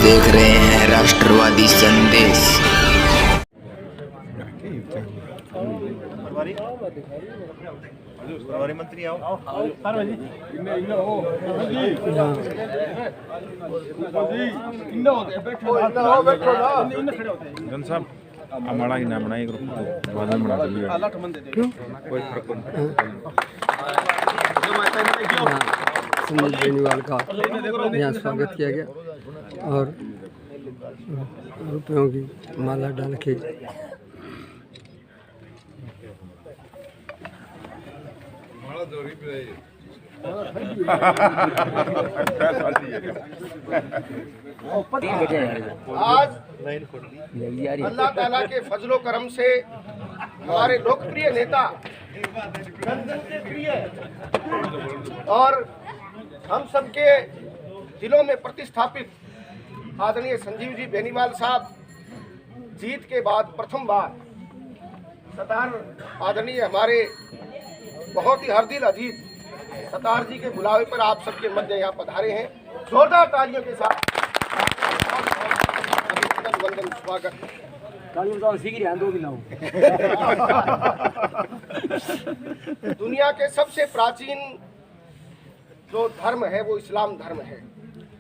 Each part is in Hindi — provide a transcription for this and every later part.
देख रहे हैं राष्ट्रवादी संदेश। प्रभारी मंत्री आओ। जन साहब हमारा ही नाम बनाए ग्रुप को बाद में बना दीजिए। क्यों कोई फर्क नहीं। संदीप बेनीवाल का यहाँ स्वागत किया गया और रुपयों की माला डाल के आज अल्लाह ताला के फजलो करम से हमारे लोकप्रिय नेता जनता प्रिय और हम सबके दिलों में प्रतिस्थापित आदरणीय संजीव जी बेनीवाल साहब जीत के बाद प्रथम बार सतार आदरणीय हमारे बहुत ही हरदिल अजीज सतार जी के बुलावे पर आप सबके मध्य यहाँ पधारे हैं। जोरदार तालियों के साथ वंदन स्वागत। दुनिया के सबसे प्राचीन जो धर्म है वो इस्लाम धर्म है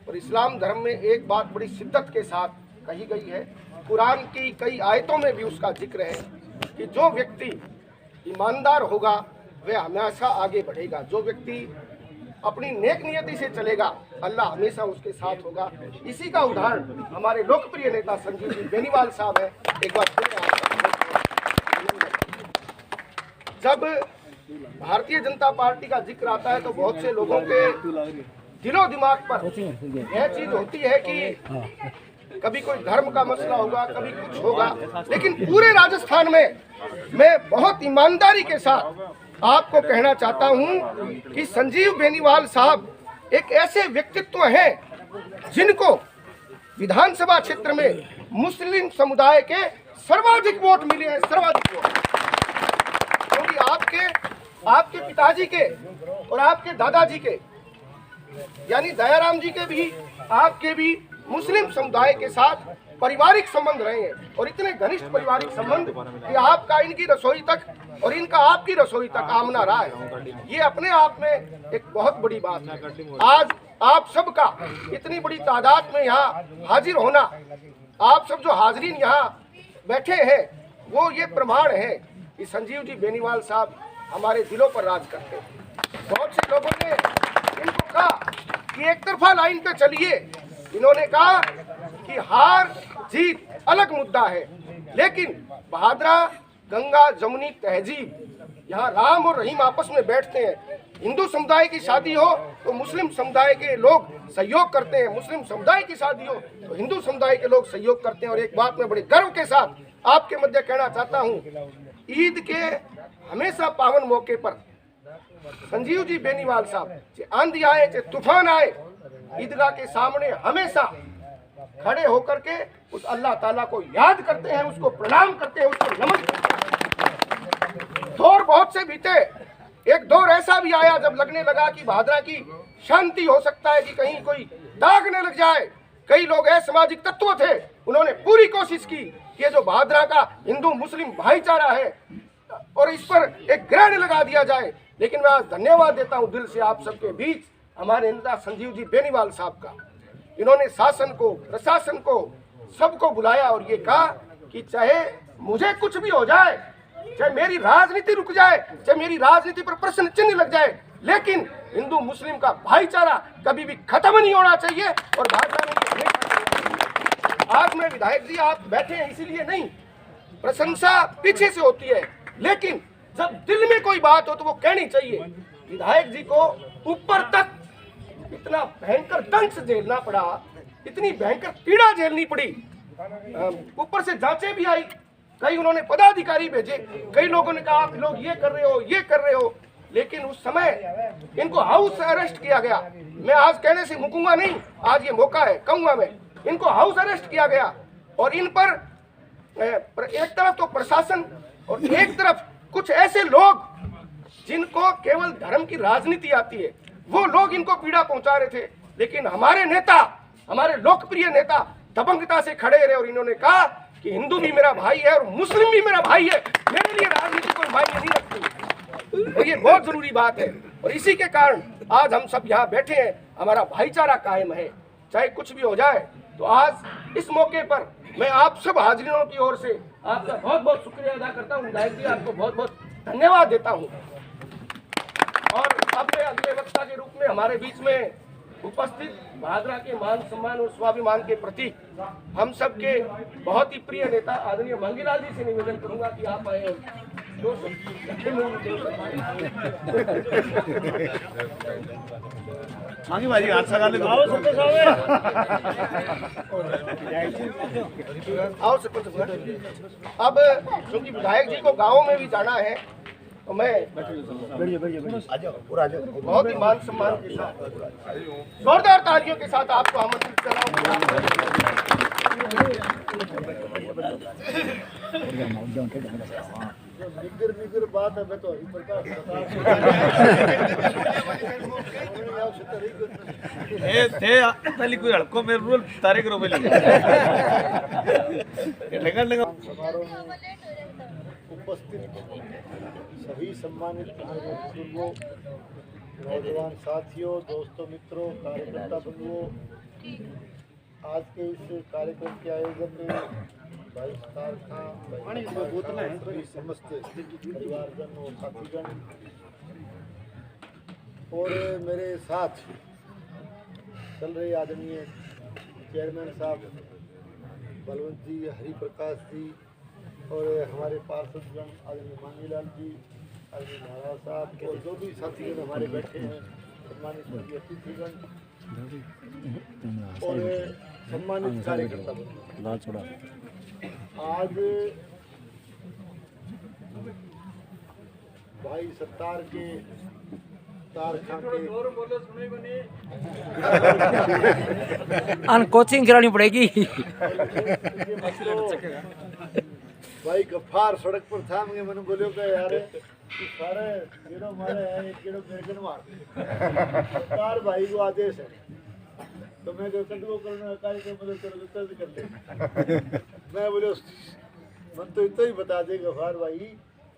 और इस्लाम धर्म में एक बात बड़ी शिद्दत के साथ कही गई है, कुरान की कई आयतों में भी उसका जिक्र है कि जो व्यक्ति ईमानदार होगा वह हमेशा आगे बढ़ेगा, जो व्यक्ति अपनी नेक नियति से चलेगा अल्लाह हमेशा उसके साथ होगा। इसी का उदाहरण हमारे लोकप्रिय नेता संजीव जी बेनीवाल साहब है। एक बार फिर जब भारतीय जनता पार्टी का जिक्र आता है तो बहुत से लोगों के दिलो दिमाग पर यह चीज होती है कि कभी कोई धर्म का मसला होगा, कभी कुछ होगा, लेकिन पूरे राजस्थान में मैं बहुत ईमानदारी के साथ आपको कहना चाहता हूं कि संजीव बेनीवाल साहब एक ऐसे व्यक्तित्व हैं जिनको विधानसभा क्षेत्र में मुस्लिम समुदाय के सर्वाधिक वोट मिले हैं, सर्वाधिक वोट। क्योंकि आपके पिताजी के और आपके दादाजी के यानी दयाराम जी के भी आपके भी मुस्लिम समुदाय के साथ पारिवारिक संबंध रहे हैं और इतने घनिष्ठ पारिवारिक संबंध कि आपका इनकी रसोई तक और इनका आपकी रसोई तक आमना रहा है। ये अपने आप में एक बहुत बड़ी बात है। आज आप सबका इतनी बड़ी तादाद में यहाँ हाजिर होना, आप सब जो हाजरीन यहाँ बैठे हैं वो ये प्रमाण है कि संजीव जी बेनीवाल साहब हमारे दिलों पर राज करते हैं। बहुत से लोगों ने इनको कहा कि एक तरफा लाइन पे चलिए, इन्होंने कहा कि हार जीत अलग मुद्दा है, लेकिन बहादुरा गंगा जमुनी तहजीब यहाँ राम और रहीम आपस में बैठते हैं। हिंदू समुदाय की शादी हो तो मुस्लिम समुदाय के लोग सहयोग करते हैं, मुस्लिम समुदाय की शादी हो तो हिंदू समुदाय के लोग सहयोग करते हैं। और एक बात मैं बड़े गर्व के साथ आपके मध्य कहना चाहता हूँ, ईद के हमेशा पावन मौके पर संजीव जी बेनीवाल साहब चाहे आंधी आए चाहे तूफान आए, ईदगाह के सामने हमेशा खड़े होकर के उस अल्लाह ताला को याद करते हैं, उसको प्रणाम करते हैं, उसको नमन करते हैं। दौर बहुत से बीते, एक दौर ऐसा भी आया जब लगने लगा कि भादरा की शांति हो सकता है कि कहीं कोई दाग न लग जाए। कई लोग असामाजिक तत्व थे, उन्होंने पूरी कोशिश की कि जो भादरा का हिंदू मुस्लिम भाईचारा है और इस पर एक ग्रहण लगा दिया जाए। लेकिन मैं आज धन्यवाद देता हूं दिल से आप सबके बीच हमारे नेता संजीव जी बेनीवाल साहब का। इन्होंने शासन को, प्रशासन को, सबको बुलाया और ये कहा कि चाहे मुझे कुछ भी हो जाए, चाहे मेरी राजनीति रुक जाए, चाहे मेरी राजनीति पर प्रश्न चिन्ह लग जाए, लेकिन हिंदू मुस्लिम का भाईचारा कभी भी खत्म नहीं होना चाहिए। और आज में विधायक जी आप बैठे हैं इसीलिए नहीं, प्रशंसा पीछे से होती है, लेकिन जब दिल में कोई बात हो तो वो कहनी चाहिए। विधायक जी को ऊपर तक इतना भयंकर दंश झेलना पड़ा, इतनी भयंकर पीड़ा झेलनी पड़ी, ऊपर से जांचें भी आई, कई उन्होंने पदाधिकारी भेजे, कई लोगों ने कहा आप लोग ये कर रहे हो, ये कर रहे हो, लेकिन उस समय इनको हाउस अरेस्ट किया गया। मैं आज कहने से मुकूंगा नहीं, आज ये मौका है, कहूंगा मैं, इनको हाउस अरेस्ट किया गया और इन पर एक तरफ तो प्रशासन और एक तरफ कुछ ऐसे लोग जिनको केवल धर्म की राजनीति आती है, वो लोग इनको पीड़ा पहुंचा रहे थे। लेकिन हमारे नेता हमारे लोकप्रिय नेता दबंगता से खड़े रहे और इन्होंने कहा कि हिंदू भी मेरा भाई है और मुस्लिम भी मेरा भाई है, मेरे लिए राजनीति कोई मायने नहीं रखती। और ये बहुत जरूरी बात है और इसी के कारण आज हम सब यहाँ बैठे हैं, हमारा भाईचारा कायम है, चाहे कुछ भी हो जाए। तो आज इस मौके पर मैं आप सब हाजिरों की ओर से आपका बहुत बहुत शुक्रिया अदा करता हूँ। विधायक जी, आपको बहुत बहुत धन्यवाद देता हूँ। और अपने अगले वक्ता के रूप में हमारे बीच में उपस्थित भादरा के मान सम्मान और स्वाभिमान के प्रतीक हम सबके बहुत ही प्रिय नेता आदरणीय मंगीलाल जी से निवेदन करूंगा कि आप आए और मांगी भाजी हाथ सगा ले आओ सरपंच। अब क्योंकि विधायक जी को गाँव में भी जाना है तो मैं बहुत ही मान सम्मान के साथ जोरदार तालियों के साथ आपको आमंत्रित कर रहा हूँ। बात है तो कोई हड़को मेरे रूल तारे करो उपस्थित सभी सम्मानित बुजुर्गों, नौजवान साथियों, दोस्तों, मित्रों, कार्यकर्ता बंधुओं, आज के इस कार्यक्रम के आयोजन में भाई सत्तार खां, सभी समस्त परिवारजन और साथीगण और मेरे साथ चल रहे आदरणीय चेयरमैन साहब बलवंत जी, हरि प्रकाश जी और हमारे पार्षदगण आदरणीय मांगीलाल जी, आदरणीय महाराज साहब और जो भी साथीगण हमारे बैठे हैं, सम्मानित अतिथिगण और सम्मानित कार्यकर्ता। आज भाई सत्तार के कोचिंग करानी पड़ेगी। भाई गफ्फार सड़क पर था, मैंने बोलियो का यार सारे गिरो मारे हैं, एक गिरो बेगन मार सरकार भाई को आदेश है तो मैं जो कंट्रोल करना कार्यक्रम मतलब चलो कर ले। मैं बोलो मन तो इतना ही बता दे गफ्फार भाई,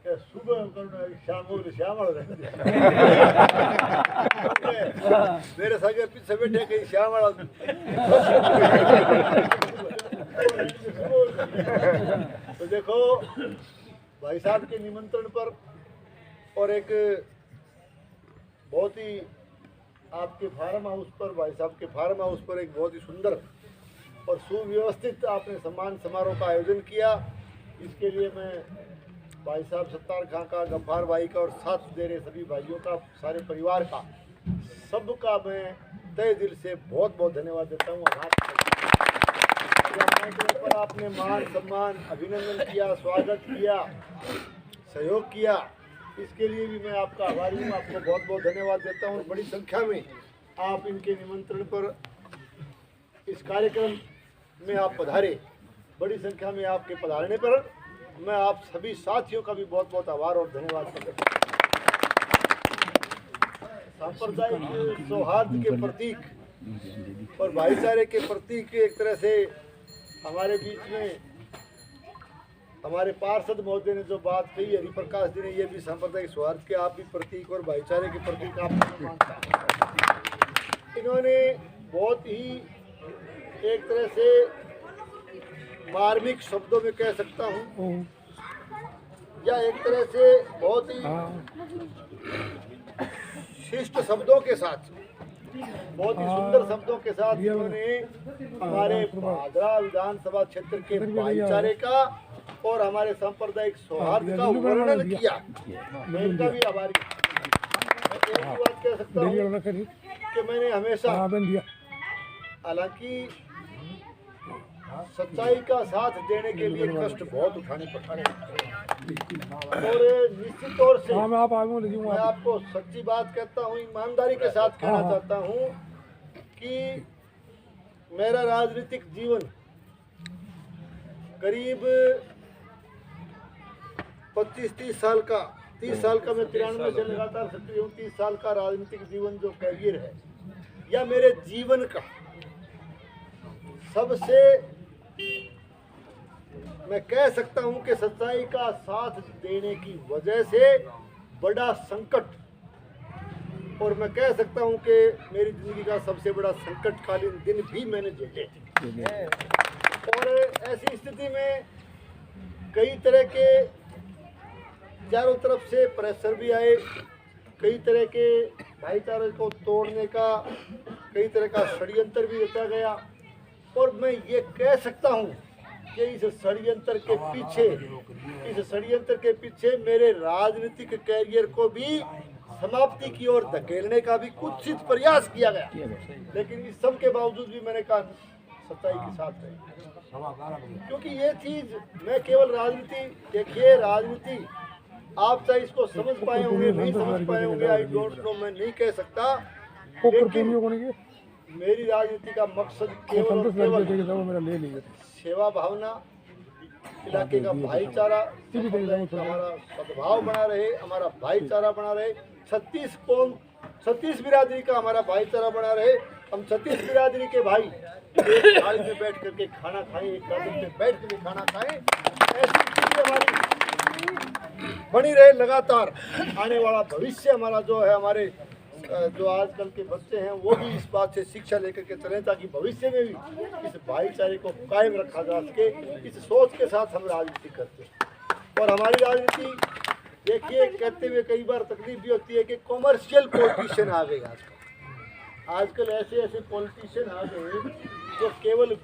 सुबह करना शाम को शाम वाला मेरे संगे पीछे बैठे कहीं शाम वाला तो देखो भाई साहब के निमंत्रण पर और एक बहुत ही आपके फार्म हाउस पर, भाई साहब के फार्म हाउस पर एक बहुत ही सुंदर और सुव्यवस्थित आपने सम्मान समारोह का आयोजन किया। इसके लिए मैं भाई साहब सत्तार खां का, गफ्फार भाई का और साथ दे रहे सभी भाइयों का, सारे परिवार का, सबका मैं तहे दिल से बहुत बहुत धन्यवाद देता हूँ। पर आपने मान सम्मान, अभिनंदन किया, स्वागत किया, सहयोग किया, इसके लिए भी मैं आपका आभारी हूँ। आपको बहुत बहुत धन्यवाद देता हूँ। बड़ी संख्या में आप इनके निमंत्रण पर इस कार्यक्रम में आप पधारे, बड़ी संख्या में आपके पधारने पर मैं आप सभी साथियों का भी बहुत बहुत आभार और धन्यवाद करता हूँ। सांप्रदायिक सौहार्द के प्रतीक और भाईचारे के प्रतीक एक तरह से हमारे बीच में हमारे पार्षद महोदय ने जो बात कही, हरि प्रकाश जी ने, ये भी सांप्रदायिक सौहार्द के आप भी प्रतीक और भाईचारे के प्रतीक आप मानता है। इन्होंने बहुत ही एक तरह से मार्मिक शब्दों में कह सकता हूँ या एक तरह से बहुत ही शिष्ट शब्दों के साथ, बहुत ही सुंदर शब्दों के साथ इन्होंने हमारे भादरा विधानसभा क्षेत्र के भाईचारे का और हमारे सांप्रदायिक सौहार्द का वर्णन किया। मैं इनका भी आभारी हूँ। एक ही बात कह सकता हूँ कि मैंने हमेशा, हालांकि सच्चाई का साथ देने के लिए कष्ट बहुत उठाने पड़ते हैं और निश्चित तौर से मैं आपको सच्ची बात कहता हूँ, ईमानदारी के साथ कहना चाहता हूँ कि मेरा राजनीतिक जीवन करीब 25-30 साल का, 30 साल का, मैं 93 से लगातार सक्रिय हूँ। 30 साल का राजनीतिक जीवन जो कैरियर है या मेरे जीवन का सबसे मैं कह सकता हूं कि सच्चाई का साथ देने की वजह से बड़ा संकट, और मैं कह सकता हूं कि मेरी जिंदगी का सबसे बड़ा संकटकालीन दिन भी मैंने झेले। और ऐसी स्थिति में कई तरह के चारों तरफ से प्रेशर भी आए, कई तरह के भाईचारे को तोड़ने का कई तरह का षड्यंत्र भी रचा गया। और मैं ये कह सकता हूँ कि इस षड्यंत्र के पीछे मेरे राजनीतिक कैरियर को भी समाप्ति की ओर धकेलने का भी कुत्सित प्रयास किया गया, लेकिन इस सब के बावजूद भी मैंने कहा सच्चाई के साथ रहे, क्योंकि ये चीज मैं केवल राजनीति, देखिए राजनीति आप चाहे इसको समझ पाए होंगे नहीं समझ पाए होंगे, आई डोंट नो, मैं नहीं कह सकता, लेकिन मेरी राजनीति का मकसद केवल और केवल सेवा भावना, इलाके का भाईचारा, हमारा सद्भाव बना रहे, हमारा भाईचारा बना रहे, 36 बिरादरी का हमारा भाईचारा बना रहे। हम 36 बिरादरी के भाई एक थाली में बैठ करके खाना खाएं, एक टेबल पे बैठ करके खाना खाएं, ऐसी चीजें हमारी बनी रहे लगातार। आने वाला भविष्य हमारा जो है, हमारे जो आजकल के बच्चे हैं वो भी इस बात से शिक्षा लेकर के चलें, ताकि भविष्य में भी इस भाईचारे को कायम रखा जा सके। इस सोच के साथ हम राजनीति करते हैं। और हमारी राजनीति देखिए, कहते हुए कई बार तकलीफ भी होती है कि कॉमर्शियल पॉलिटिशियन आ गए आजकल ऐसे पॉलिटिशियन आ गए जो केवल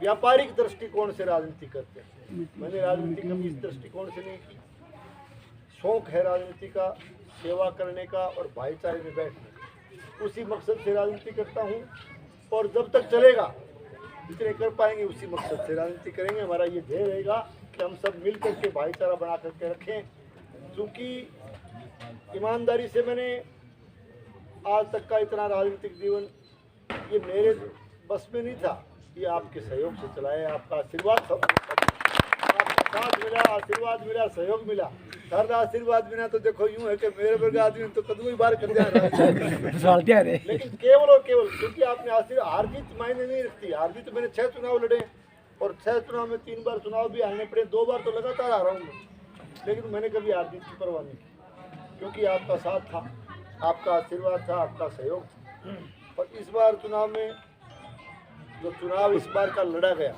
व्यापारिक दृष्टिकोण से राजनीति करते हैं। मैंने राजनीति कभी इस दृष्टिकोण से नहीं की। शौक है राजनीति का, सेवा करने का और भाईचारे में बैठने का, उसी मकसद से राजनीति करता हूँ। और जब तक चलेगा, जितने कर पाएंगे उसी मकसद से राजनीति करेंगे। हमारा ये ध्येय रहेगा कि हम सब मिल करके भाईचारा बना करके रखें, क्योंकि ईमानदारी से मैंने आज तक का इतना राजनीतिक जीवन ये मेरे बस में नहीं था, ये आपके सहयोग से चला है। आपका आशीर्वाद, आपका साथ मिला, आशीर्वाद मिला, सहयोग मिला। हर आशीर्वाद बिना तो देखो यूं है कि मेरे वर्ग आदमी तो कदम ही बार कर दिया लेकिन केवल और केवल क्योंकि आपने आशीर्वाद, हार जीत मायने नहीं रखती। हार जीत मैंने 6 चुनाव लड़े और 6 चुनाव में 3 बार चुनाव भी हारने पड़े, 2 बार तो लगातार हारा हूँ, लेकिन मैंने कभी हार जीत की परवाह नहीं की, क्योंकि आपका साथ था, आपका आशीर्वाद था, आपका सहयोग था। और इस बार चुनाव में जो चुनाव इस बार का लड़ा गया,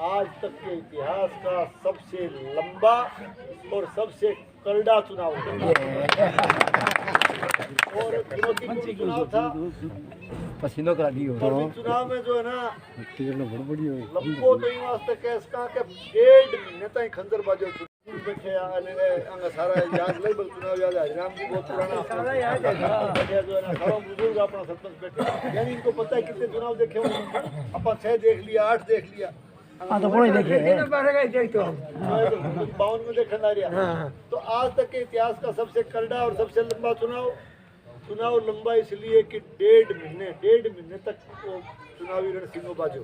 आज तक के इतिहास का सबसे लंबा और सबसे करड़ा चुनाव और चुनौतीपूर्ण चुनाव था। पसीनों करा दी हो चुनाव में जो है ना लंबो तो यूं आज तक का 1.5 महीने तक खंजर बाजो बैठे अंग सारा याद लगभग चुनाव याद है। राम जी बहुत पुराना याद है जो है ना, सारा बुजुर्ग अपना सरपंच बैठे, यानी इनको पता है कितने चुनाव देखे होंगे। अपन 6 देख लिया, 8 देख लिया, तो बड़े देखे हैं 52 में देखा रहा। तो आज तक के इतिहास का सबसे करड़ा और सबसे लंबा चुनाव लंबा इसलिए कि 1.5 महीने तक वो चुनावी रणसिंह बाजो।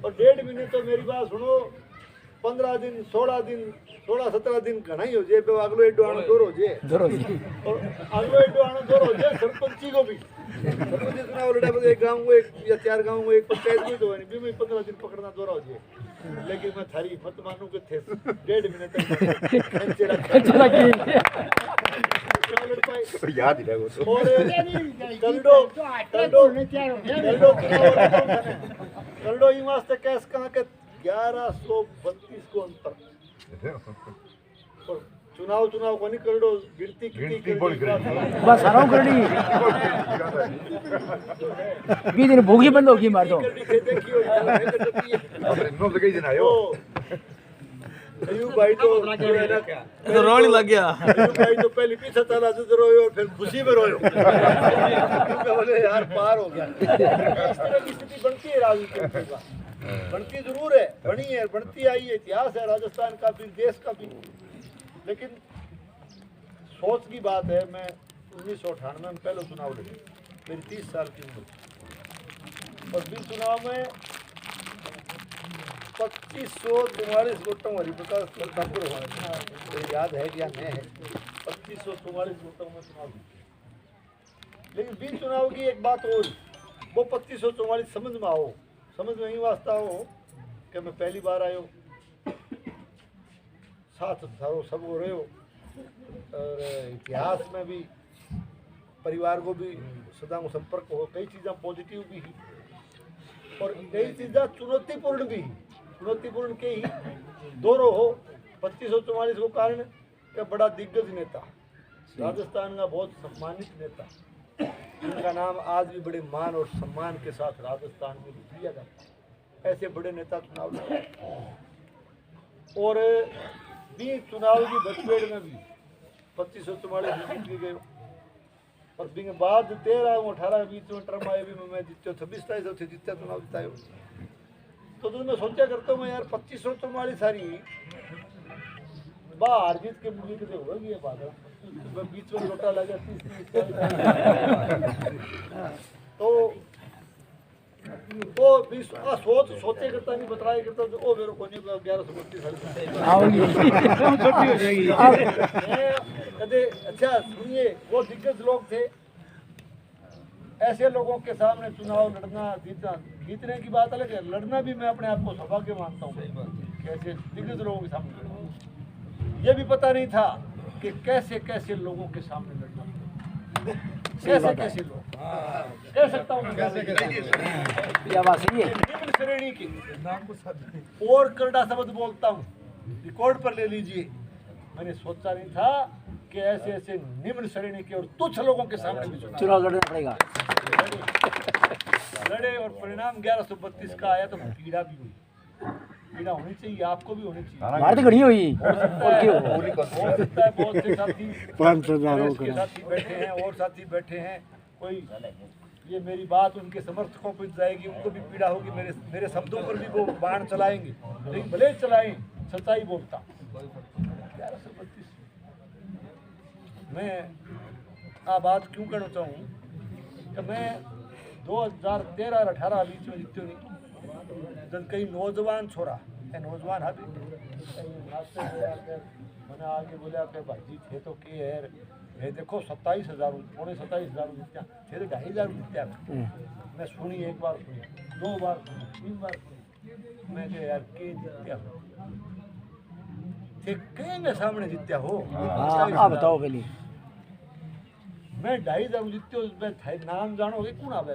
और 1.5 महीने तो मेरी बात सुनो, 15 दिन 16 दिन 16-17 दिन घना ही हो जाए, अगलो एडो आनो दूर हो जाए, और अगलो एडो आनो दूर हो जाए। सरपंची को भी सरपंच चुनाव लड़ा, एक गाँव को 1 या 4 गाँव को 1 पंचायत में तो नहीं भी 15 दिन पकड़ना दूर हो जाए। लेकिन मैं थारी हिम्मत मानू के थे 1.5 महीने तक याद ही रहे वो तो। कलडो ही वास्ते कैस कहाँ के 1132 को अंतर। और चुनाव को नहीं करडो गिनती बस हराम करनी 20 दिन भूखी बंद होगी मार दो अयूब भाई तो रोने लग गया। अयूब भाई तो पहले पीछे चला जो रोयो और फिर खुशी में रोयो। बोले यार पार हो गया। इस तरह की स्थिति बनती है राजनीति का, बनती जरूर है, बनी है, बनती आई है, इतिहास है राजस्थान का भी, देश का भी। लेकिन सोच की बात है, मैं 1998 में पहले चुनाव लड़ी, मेरी 30 साल की उम्र, और फिर चुनाव में 2544 वोटों हरिप्रकाश ठाकुर तो याद है क्या नहीं है, 2544 वोटों में चुनाव। लेकिन बीच चुनाव की एक बात और, वो 2544 समझ में आओ, समझ में ही वास्ता हो कि मैं पहली बार आयो, साथ थारो सब हो रहे हो, और इतिहास में भी परिवार को भी सदा को संपर्क हो, कई चीज़ें पॉजिटिव भी ही और कई चीज़ें चुनौतीपूर्ण भी ही, चुनौतीपूर्ण के ही दोनों हो। 2544 को कारण कि बड़ा दिग्गज नेता, राजस्थान का बहुत सम्मानित नेता, जिनका नाम आज भी बड़े मान और सम्मान के साथ राजस्थान में लिया जाता है, ऐसे बड़े नेता चुनाव लड़े और भी चुनाव की बचपेड़ में भी 2544 जीत भी गए और बिंग बाद 13 18 बीच में टर्म आए भी मैं जीते 26-27 जीतता चुनाव जिताए। तो मैं सोचा करता हूँ मैं यार 2544 सारी बाहर जीत के मुझे कैसे होगी ये बात, बीच में लोटा लगा 30 तो वो भी सोचे करता नहीं बतराया करता तो ओ मेरे को नहीं 1132 कदे। अच्छा सुनिए, वो दिग्गज लोग थे, ऐसे लोगों के सामने चुनाव लड़ना जीतने की बात अलग है, लड़ना भी मैं अपने आप को सौभाग्य मानता हूँ कि ऐसे दिग्गज लोगों के सामने लड़ना। ये भी पता नहीं था कि कैसे कैसे लोगों के सामने लड़ना, कैसे कैसे लोग कह सकता हूँ निम्न श्रेणी की और करड़ा शब्द बोलता हूँ, रिकॉर्ड पर ले लीजिए। मैंने सोचा नहीं था कि ऐसे ऐसे निम्न श्रेणी के और तुच्छ लोगों के सामने भी चुनाव लड़ना पड़ेगा। लड़े और परिणाम 1132 का आया तो पीड़ा भी हुई, पीड़ा होनी चाहिए, आपको भी होनी चाहिए। भारत घड़ी हुई और क्यों हो सकता है बहुत से साथी के साथी बैठे हैं और साथी बैठे हैं, कोई ये मेरी बात उनके समर्थकों पर जाएगी, उनको भी पीड़ा होगी, मेरे शब्दों पर भी वो बाण चलाएंगे, लेकिन भले चलाएं, सच्चाई बोलता। 1132 मैं बात क्यों करना चाहूँ कि मैं 2013 और 18 बीच में जीत्यो नहीं, जब कई नौजवान छोरा नौजवान अभी मैंने आगे बोला कि भाजी थे तो के यार ये देखो 27,000 पौने 27,000 जीत्या थे तो 2,500 जीत्या। मैं सुनी, एक बार सुनी, 2 बार सुनी, 3 बार सुनी, मैं कह यार के जीत्या थे कहेंगे सामने जीत्या हो। आप बताओ पहले। मैं 2,500 जीत्यो, मैं नाम जानोगे कौन आवे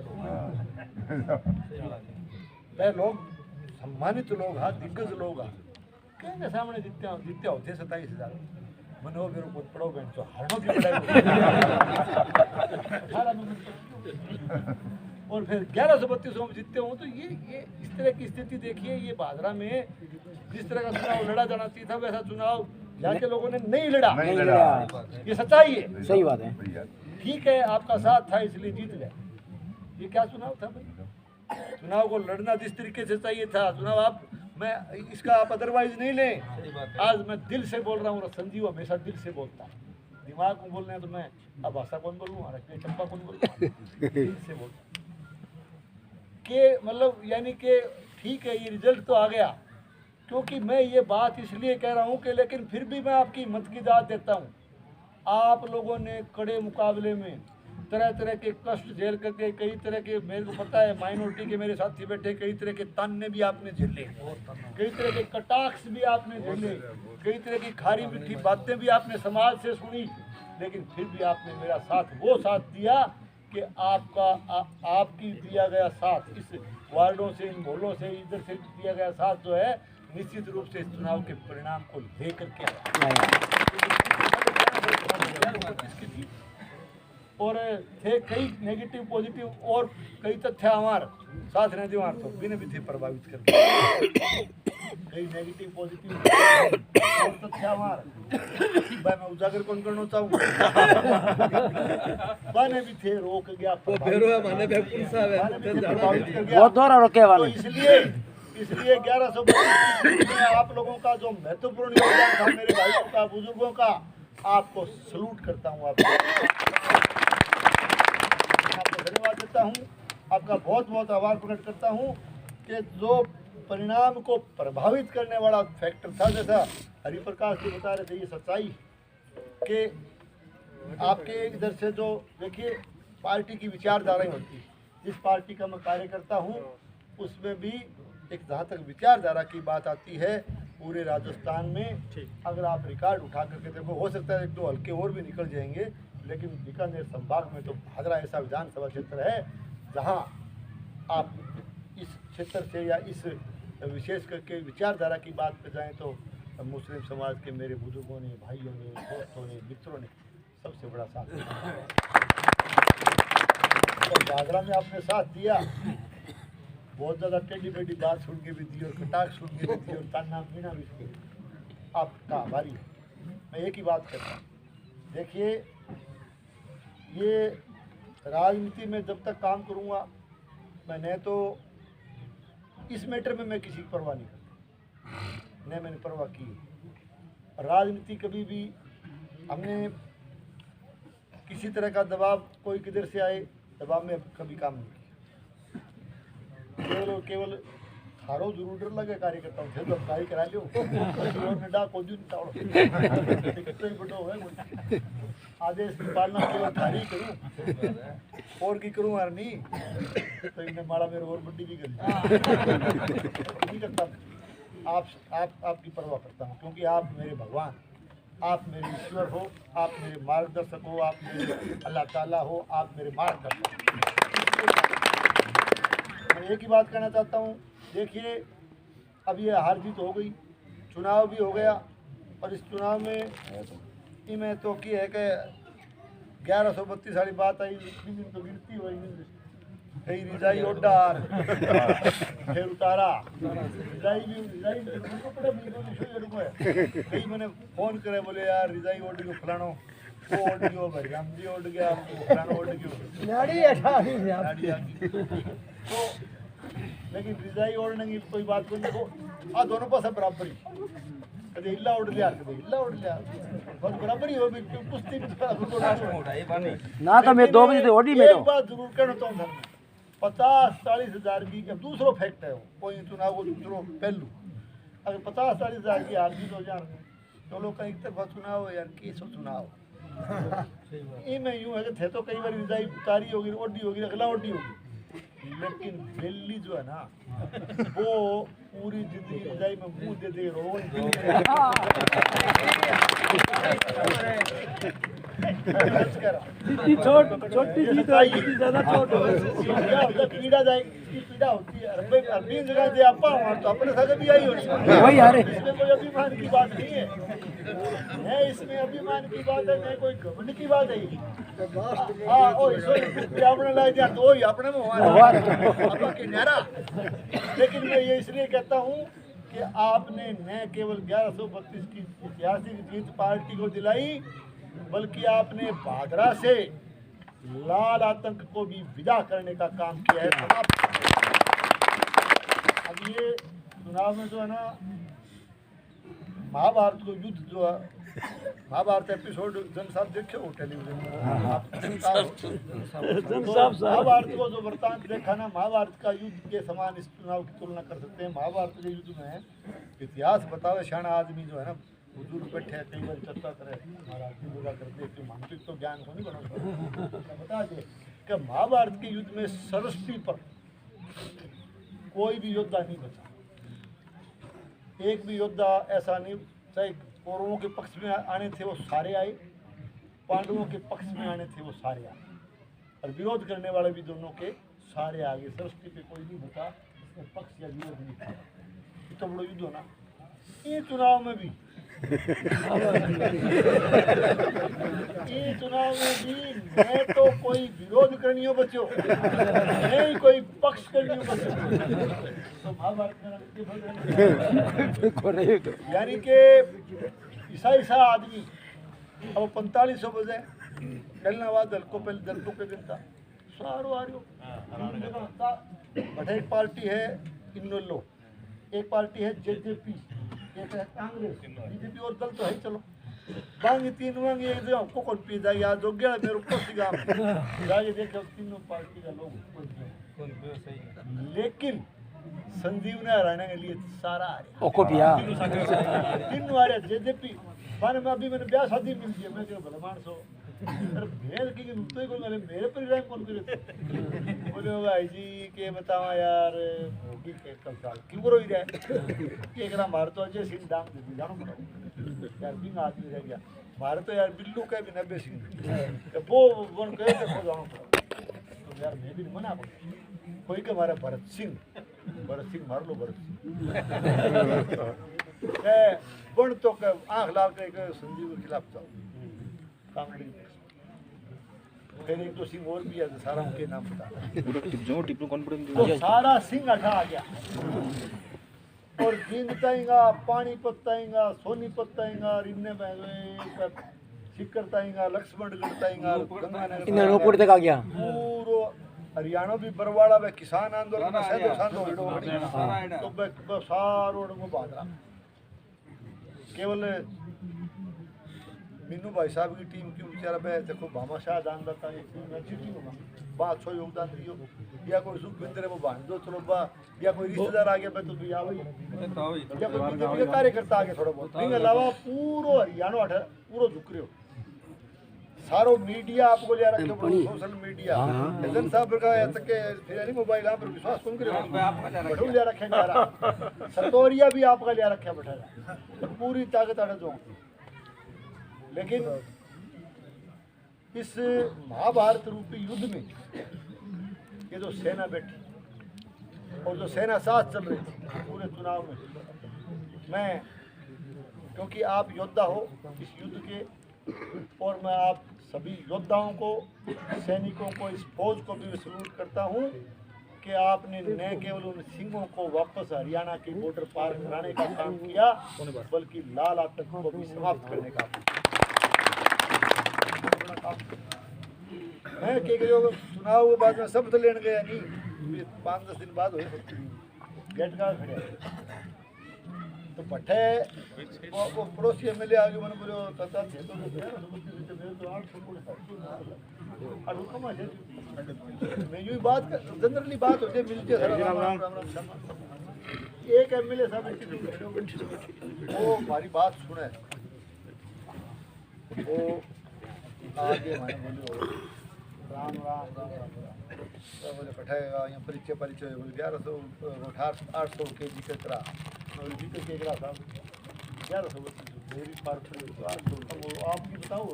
लोग सम्मानित लोग हाँ, दिग्गज लोग हाँ, कहेंगे सामने जीत्या होते 27,000 मैंने वो मेरे को पढ़ो बहन तो हारनों की पढ़ाई और फिर 1132 में जीतते हूँ। तो ये इस तरह की स्थिति देखिए, ये भादरा में जिस तरह का चुनाव लड़ा जाना चाहिए था वैसा चुनाव यहाँ के लोगों ने नहीं लड़ा, ये सच्चाई है, सही बात है। ठीक है, आपका साथ था इसलिए जीत गए। ये क्या चुनाव था भाई? चुनाव को लड़ना जिस तरीके से चाहिए था चुनाव, आप मैं इसका आप अदरवाइज नहीं लें। आज मैं दिल से बोल रहा हूँ, संजीव हमेशा दिल से बोलता है, दिमाग में बोलने तो मैं अब भाषा कौन बोलूँ, चंपा कौन बोलूँ, दिल से बोलता के मतलब यानी कि ठीक है ये रिजल्ट तो आ गया, क्योंकि मैं ये बात इसलिए कह रहा हूँ कि लेकिन फिर भी मैं आपकी मत की दाद देता हूँ। आप लोगों ने कड़े मुकाबले में तरह तरह के कष्ट झेल करके, कई तरह के, मेरे को पता है माइनॉरिटी के मेरे साथी बैठे, कई तरह के ताने भी आपने झेले, कई तरह के कटाक्ष भी आपने झेले, कई तरह की खारी मीठी बातें भी आपने समाज से सुनी, लेकिन फिर भी आपने मेरा साथ, वो साथ दिया कि आपकी दिया गया साथ, इस वार्डों से, इन मोहल्लों से, इधर से दिया गया साथ जो है निश्चित रूप से इस चुनाव के परिणाम को लेकर के और थे कई नेगेटिव पॉजिटिव और कई तथ्य हमारे साथ रहते हमारे तो बिना भी थे प्रभावित कर कई नेगेटिव पॉजिटिव और तथ्य हमारे मैं उजागर कौन करना चाहूँगा बने भी थे, रोक गया तो इसलिए 1132 में आप लोगों का जो महत्वपूर्ण योगदान था, मेरे भाइयों का, बुजुर्गों का, आपको सलूट करता हूँ, आपको धन्यवाद देता हूँ, आपका बहुत बहुत आभार प्रकट करता हूँ कि जो परिणाम को प्रभावित करने वाला फैक्टर था, जैसा हरिप्रकाश जी बता रहे थे, ये सच्चाई कि आपके इधर से जो देखिए पार्टी की विचारधाराएं होती है, जिस पार्टी का मैं कार्यकर्ता हूँ उसमें भी एक जहाँ तक विचारधारा की बात आती है पूरे राजस्थान में अगर आप रिकॉर्ड उठा करके देखो, हो सकता है 1-2 हल्के और भी निकल जाएंगे, लेकिन बीकानेर संभाग में तो भादरा ऐसा विधानसभा क्षेत्र है जहाँ आप इस क्षेत्र से या इस विशेष करके विचारधारा की बात पर जाएं तो मुस्लिम समाज के मेरे बुजुर्गों ने, भाइयों ने, दोस्तों ने, मित्रों ने सबसे बड़ा साथ दिया। और भादरा में आपने साथ दिया, बहुत ज़्यादा टेढ़ी बेढ़ी बात सुन के भी दी और कटाक सुन के भी दी और ताना मीना भी दी, आपका आभारी हूँ। मैं एक ही बात करता हूँ, देखिए ये राजनीति में जब तक काम करूँगा मैंने तो इस मैटर में मैं किसी की परवाह नहीं करता, न मैंने परवाह की। राजनीति कभी भी हमने किसी तरह का दबाव, कोई किधर से आए दबाव में कभी काम नहीं किया। केवल थारो जरूर डर लगे कार्यकर्ताओं से तो कार्य करा लो और डा को दिन टाड़ो कितने बड़ो है कोई आदेश की पालना केवल थारी करूं और की करूं यार नहीं तो इन्हें माड़ा मेरे और बड्डी भी करी नहीं करता। आपकी परवाह करता हूं क्योंकि आप मेरे भगवान, आप मेरे ईश्वर हो, आप मेरे मार्गदर्शक हो, आप मेरे अल्लाह ताला हो, आप मेरे मार्गदर्शक हो। मैं एक ही बात कहना चाहता हूँ, देखिए अब ये हार जीत हो गई, चुनाव भी हो गया और इस चुनाव में मैं तो की है कि 1132 वाली बात आई, इतनी दिन तो गिरती हुई कहीं रिजाई ओडार फिर उतारा रिजाई कहीं मैंने फोन करे बोले यार रिजाई ओड गयो फलानो वो ओड गयो भाई रामजी ओड गया फलानो ओड गयो तो लेकिन रिजाई ओढ़ने की कोई बात को नहीं आ दोनों पास बराबर ही कभी इल्ला उड़ लिया कभी इल्ला उड़ लिया बस बराबर ही हो भी कुश्ती ना तो मैं 2 बजे ओडी में एक बात जरूर कहना चाहूँ 50-40 हज़ार की दूसरो फैक्ट है वो कोई चुनाव को दूसरो पहलू अगर 50-40 हज़ार की हार जीत हो जाए तो लोग कहीं तरफा चुनाव यार कैसो चुनाव ये में यूँ है कि थे तो कई बार रिजाई उतारी होगी ओडी होगी अगला ओडी होगी लेकिन दिल्ली जो है ना वो पूरी जिंदगी रिजाई में मुंह दे दे रोज छोटी ज्यादा छोट पीड़ा जाएगी पीड़ा होती है अरबी जगह से आप तो अपने साथ भी आई होनी वही यार इसमें कोई अभिमान की बात नहीं है न इसमें अभिमान की बात है न कोई घमंड की बात है हाँ ओ अपने लाई दिया तो ही अपने में आपके न्यारा लेकिन मैं ये इसलिए कहता हूँ कि आपने न केवल 1132 की ऐतिहासिक जीत पार्टी को दिलाई बल्कि आपने भादरा से लाल आतंक को भी विदा करने का काम किया है। अब ये चुनाव में जो है ना महाभारत को युद्ध जो है महाभारत एपिसोड जन साहब देखे हो टेलीविजन में महाभारत को जो वृत्तांत देखा ना महाभारत का युद्ध के समान इस चुनाव की तुलना कर सकते हैं। महाभारत के युद्ध में इतिहास बतावे शाना आदमी जो है ना बुजुर्ग बैठे हैं कई बार चर्चा करे महाराज की पूजा करते कि मानसिक तो ज्ञान को नहीं बना बता दे कि महाभारत के युद्ध में सरस्वती पर कोई भी योद्धा नहीं बचा, एक भी योद्धा ऐसा नहीं, चाहे कौरवों के पक्ष में आने थे वो सारे आए, पांडवों के पक्ष में आने थे वो सारे आए और विरोध करने वाले भी दोनों के सारे आगे, सरस्वती पे कोई नहीं बचा इसमें पक्ष या विरोध नहीं था। तो बड़ा युद्ध होना ये चुनाव में भी ये चुनाव में भी मैं तो कोई विरोध करनी हो बच्चों नहीं कोई पक्ष करनी हो बच्चों तो महाभारत यानी कि ईसा आदमी अब 4500 बजे डलना हुआ दल को पहले दल को दिन था सारो आ रही एक पार्टी है इन्नोलो, एक पार्टी है जेजेपी, एक है कांग्रेस, बीजेपी और दल तो है चलो बांगी तीन वांगी एक जगह को कौन पी जाए यार जो गया मेरे को सीगा जाके देखो तीनों पार्टी का लोग लेकिन संजीव ने हराने के लिए सारा आ रहा ओको पिया तीनों आ रहा जेजेपी माने में अभी मैंने ब्याह शादी मिल गई मैं भले मानसो अरे भेड़ की नुकते को मेरे परिवार कौन करे बोले भाई जी के बताओ यार होगी के कल साल क्यों करो इधर एक ना मार तो अजय सिंह दाम दे जानो बताओ यार बिन आदमी रह गया मार तो यार बिल्लू का भी 90 सिंह तो वो वन कहे तो जानो तो यार मैं भी मना कोई के मारा भरत सिंह मार लो भरत सिंह पण तो के आंख लाल के संजीव के खिलाफ जाओ कांगड़ी फिर एक तो सिंह और भी है सारा उनके नाम बता तो सारा सिंह अठा आ गया और जींद ताएगा पानी पत्ताएगा सोनी पत्ताएगा रिन्ने बैगे सिक्कर ताएगा लक्ष्मण गढ़ ताएगा गंगानगर इन्हें रोपड़ तक आ गया पूरो हरियाणा भी बरवाड़ा में किसान आंदोलन में सैदो सांदो तो सारो को बादरा केवल मीनू भाई साहब की टीम की बेचारा बे देखो भामाशाह दान दाता है मैं चिट्ठी होगा बात छो योगदान दियो या कोई सुखविंदर वो बांध दो चलो बा या कोई रिश्तेदार आ गया मैं तो या भाई या कोई बीजेपी के कार्यकर्ता आ गया थोड़ा बहुत इसके अलावा पूरो हरियाणा पूरो झुक रहे हो सारो मीडिया आपको ले रखे सोशल मीडिया एजन साहब का तक के फिर यानी मोबाइल आप पर विश्वास कौन करे बड़ू ले रखे जा सतोरिया भी आपका ले रखे बैठा पूरी ताकत आड़े दो लेकिन इस महाभारत रूपी युद्ध में ये जो सेना बैठी और जो सेना साथ चल रही थी पूरे चुनाव में मैं क्योंकि आप योद्धा हो इस युद्ध के और मैं आप सभी योद्धाओं को सैनिकों को इस फौज को भी सल्यूट करता हूं कि आपने न केवल उन सिंहों को वापस हरियाणा की बॉर्डर पार कराने का काम किया बल्कि लाल आतंक को भी समाप्त करने का मैं चुनाव के बाद में सब तो लेने गया नहीं 5-10 दिन बाद हुए गेट का खड़े तो पट्टे वो पड़ोसी एमएलए आगे मैंने बोलो तता थे तो मेरे तो 800 मैं यूं बात जनरली बात होती है मिलते राम एक एमएलए साहब वो हमारी बात सुने वो आगे मैंने बोलो राम बोले पठाएगा यहाँ परिचय बोले 1100 kg कचरा और भी तो केकरा साहब 1100 मेरी पार्टी आपकी बताओ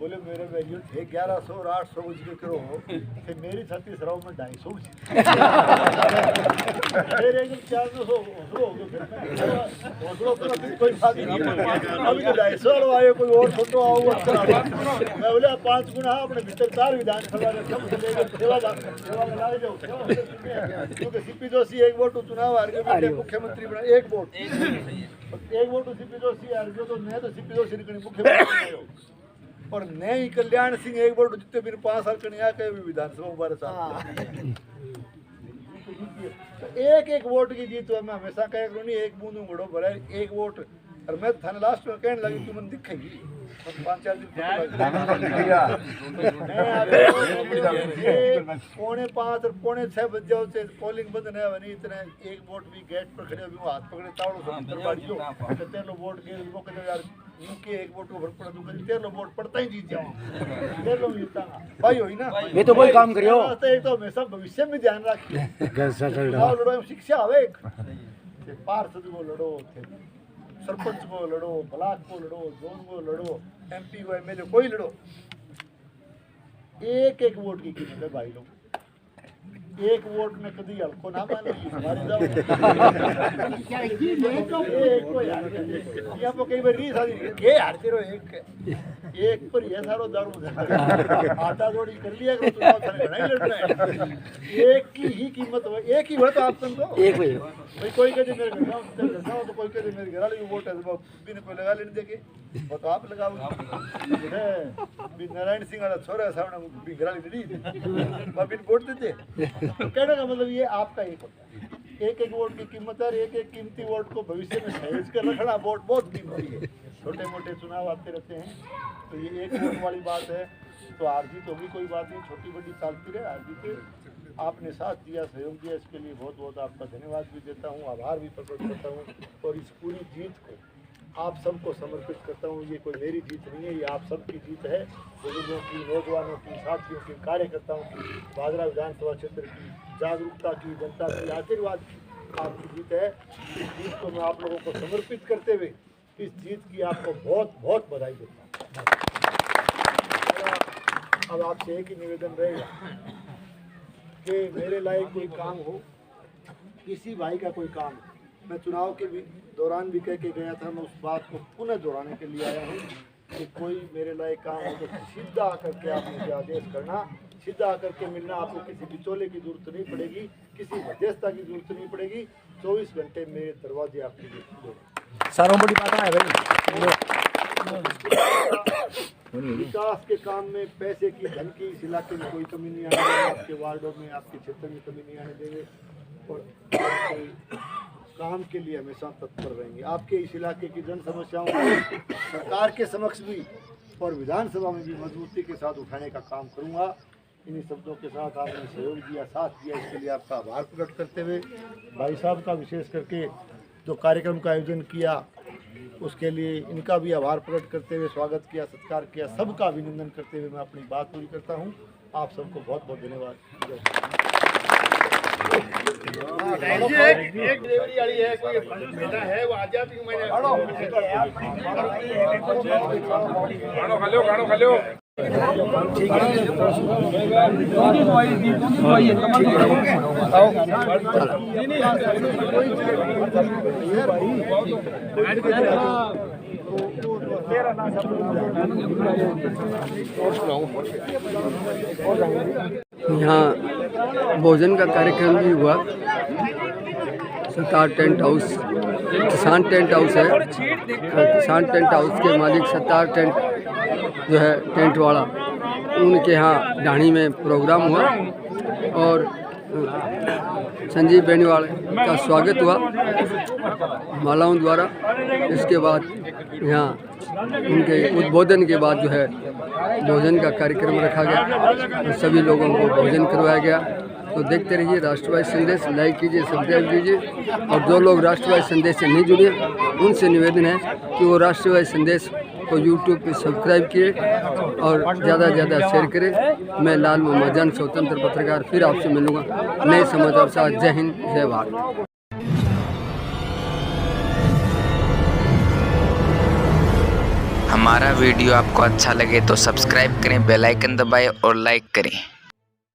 बोले मेरे वैल्यू थे 1100 और 800 जिक्र करो फिर मेरी 36 राव में 250 फिर एक 400 हो गए कोई बात नहीं अभी तो 250 वाला आए कोई और फोटो आओ मैं बोले 5 गुना अपने भीतर 4 विधानसभा में सब सेवा लगा जाओ क्योंकि सीपी जोशी एक वोट चुनाव हार के मुख्यमंत्री बना एक वोट सीपी जोशी हार गयो तो मैं तो सीपी जोशी मुख्यमंत्री और नई कल्याण सिंह एक वोट जितने बिन 5 साल कन्या के विधानसभा मुबारक साहब तो एक वोट की जीत मैं हमेशा कह करूँ नहीं एक बूंद घड़ो भरा एक वोट और मैं थाने लास्ट में कहने लगी तुम दिखेगी 5-4 दिन पौने 5 और पौने 6 बज जाओ से पोलिंग बंद नहीं बनी इतने एक वोट भी गेट पर खड़े अभी हाथ पकड़े तावड़ो से अंदर बाड़ियो कहते लो वोट के वो कहते यार इनके एक वोट को फर्क पड़ा तो कहते 13 वोट पड़ता ही जीत जाओ 13 जीतता भाई होई ना ये तो कोई काम करियो एक तो हमेशा भविष्य में ध्यान रखिए लड़ो शिक्षा आवे पार्षद को लड़ो सरपंच को लड़ो ब्लॉक को लड़ो जोन को लड़ो एमपी को एमएलए कोई लड़ो एक वोट की कीमत है भाई लोग एक वोट में कभी हल्को ना मानो कई बार रीस आती ये हारते रहो एक पर ये सारो दारू आटा जोड़ी कर लिया करो चुनाव नहीं लड़ना है एक की ही कीमत हो एक ही हो तो आप समझो एक भाई कोई कहते मेरे घर जाओ तो कोई कहते मेरे घर वाले वोट है बिन कोई लगा लेने देके वो तो आप लगाओ नारायण सिंह वाला छोरा सामने घर वाली बिन वोट देते कहने का मतलब ये आपका एक होता है एक वोट की कीमत है एक कीमती वोट को भविष्य में सहेज कर रखना वोट बहुत कीमती है छोटे मोटे चुनाव आते रहते हैं तो ये एक वोट वाली बात है तो हार जीत होगी कोई बात नहीं छोटी बड़ी चलती रहे हार जीत आपने साथ दिया सहयोग दिया इसके लिए बहुत बहुत आपका धन्यवाद भी देता हूँ आभार भी प्रकट करता हूँ और इस पूरी जीत को आप सबको समर्पित करता हूँ। ये कोई मेरी जीत नहीं है, ये आप सबकी जीत है, बुजुर्गों की, नौजवानों की, साथियों की, कार्यकर्ताओं की, भादरा विधानसभा क्षेत्र की, जागरूकता की, जनता की, आशीर्वाद की आपकी जीत है। इस जीत को मैं आप लोगों को समर्पित करते हुए इस जीत की आपको बहुत बहुत बधाई देता हूँ। अब आपसे एक ही निवेदन रहेगा कि मेरे लायक कोई काम हो, किसी भाई का कोई काम हो, मैं चुनाव के दौरान भी कह के गया था, मैं उस बात को पुनः दोहराने के लिए आया हूँ कि कोई मेरे लायक काम हो तो सीधा आकर के आप मुझे आदेश करना, सीधा आकर के मिलना। आपको किसी बिचौले की जरूरत नहीं पड़ेगी, किसी मध्यस्थता की जरूरत नहीं पड़ेगी। 24 घंटे मेरे दरवाजे आपके लिए खुले हैं। सारों बड़ी बात है भाई। विकास के काम में पैसे की, धन की इस इलाके में कोई कमी नहीं आने देंगे, आपके वार्डों में, आपके क्षेत्र में कमी नहीं आने देंगे और आपके काम के लिए हमेशा तत्पर रहेंगे। आपके इस इलाके की जन समस्याओं को सरकार के समक्ष भी और विधानसभा में भी मजबूती के साथ उठाने का काम करूंगा। इन्हीं शब्दों के साथ आपने सहयोग दिया, साथ दिया, इसके लिए आपका आभार प्रकट करते हुए भाई साहब का विशेष करके जो कार्यक्रम का आयोजन किया उसके लिए इनका भी आभार प्रकट करते हुए, स्वागत किया, सत्कार किया, सबका अभिनंदन करते हुए मैं अपनी बात पूरी करता हूँ। आप सबको बहुत बहुत धन्यवाद। एक डिलीवरी वाली है, कोई बेटा है वो आ जाती हूँ मैंने। खालो खालो यहाँ भोजन का कार्यक्रम भी हुआ। सत्तार टेंट हाउस, किसान टेंट हाउस है, किसान टेंट हाउस के मालिक सत्तार टेंट जो है टेंट वाला, उनके यहाँ ढाणी में प्रोग्राम हुआ और संजीव बेनीवाल का स्वागत हुआ मालाओं द्वारा। इसके बाद यहाँ उनके उद्बोधन के बाद जो है भोजन का कार्यक्रम रखा गया और सभी लोगों को भोजन करवाया गया। तो देखते रहिए राष्ट्रवादी संदेश, लाइक कीजिए, सब्सक्राइब कीजिए और जो लोग राष्ट्रवादी संदेश से नहीं जुड़े उनसे निवेदन है कि वो राष्ट्रवादी संदेश को यूट्यूब पे सब्सक्राइब किए और ज़्यादा से ज़्यादा शेयर करें। मैं लाल मोहम्मद जान, स्वतंत्र पत्रकार, फिर आपसे मिलूँगा नए समाचार साथ। जय हिंद, जय भारत। हमारा वीडियो आपको अच्छा लगे तो सब्सक्राइब करें, बेल आइकन दबाएं और लाइक करें।